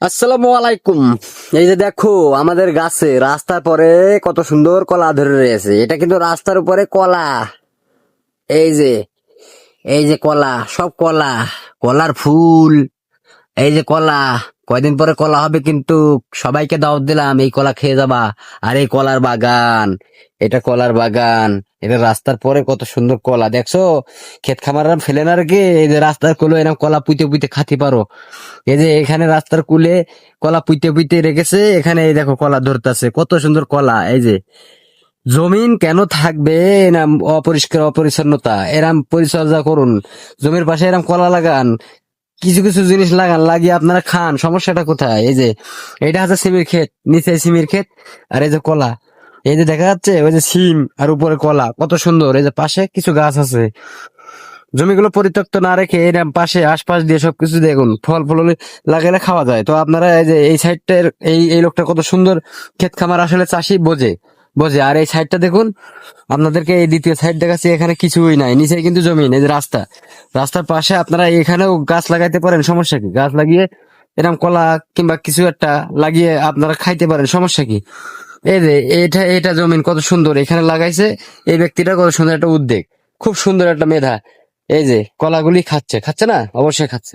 আসসালামু আলাইকুম। এই যে দেখো আমাদের গাছে রাস্তার পরে কত সুন্দর কলা ধরে রয়েছে। এটা কিন্তু রাস্তার উপরে কলা। এই যে এই যে কলা, সব কলা, কলার ফুল। এই যে কলা, কয়দিন পরে কলা হবে কিন্তু। সবাইকে দাওয়াত দিলাম, এই কলা খেয়ে যাবা। আর এই কলার বাগান, এটা কলার বাগান। এটা রাস্তার পরে কত সুন্দর কলা দেখছো। ক্ষেত খামাররা ফেলে না রেখে এই যে রাস্তার কুলে এরকম কলা পুঁতে পুঁতে খাতে পারো। এই যে এখানে রাস্তার কুলে কলা পুঁতে পুঁতে রেখেছে, এখানে এই দেখো কলা ধরতেছে, কত সুন্দর কলা। এই যে জমিন কেন থাকবে না অপরিষ্কার অপরিচ্ছন্নতা, এরাম পরিচর্যা করুন। জমির পাশে এরাম কলা লাগান, কিছু কিছু জিনিস লাগান, লাগিয়ে আপনারা খান। সমস্যাটা কোথায়? এই যে এটা হচ্ছে সিমের ক্ষেত, নিচে সিমের ক্ষেত, আর এই যে কলা। এই যে দেখা যাচ্ছে ওই যে সিম আর উপরে কলা, কত সুন্দর। এই যে পাশে কিছু গাছ আছে। জমিগুলো পরিত্যক্ত না রেখে এরকম পাশে আশপাশ দিয়ে সবকিছু দেখুন, ফল ফল লাগালে খাওয়া যায়। তো আপনারা এই যে এই সাইডটার এই লোকটা কত সুন্দর ক্ষেত খামার, আসলে চাষি বোঝে বোঝে। আর এই সাইডটা দেখুন, আপনাদেরকে এই দ্বিতীয় সাইড দেখাচ্ছি, এখানে কিছুই নাই, নিচে কিন্তু জমিন। এই যে রাস্তা, রাস্তার পাশে আপনারা এখানেও গাছ লাগাইতে পারেন, সমস্যা কি? গাছ লাগিয়ে এরকম কলা কিংবা কিছু একটা লাগিয়ে আপনারা খাইতে পারেন, সমস্যা কি? এই যে এটা এটা জমিন কত সুন্দর, এখানে লাগাইছে এই ব্যক্তিটা, কত সুন্দর একটা উদ্যোগ, খুব সুন্দর একটা মেধা। এই যে কলাগুলি খাচ্ছে, খাচ্ছে না? অবশ্যই খাচ্ছে।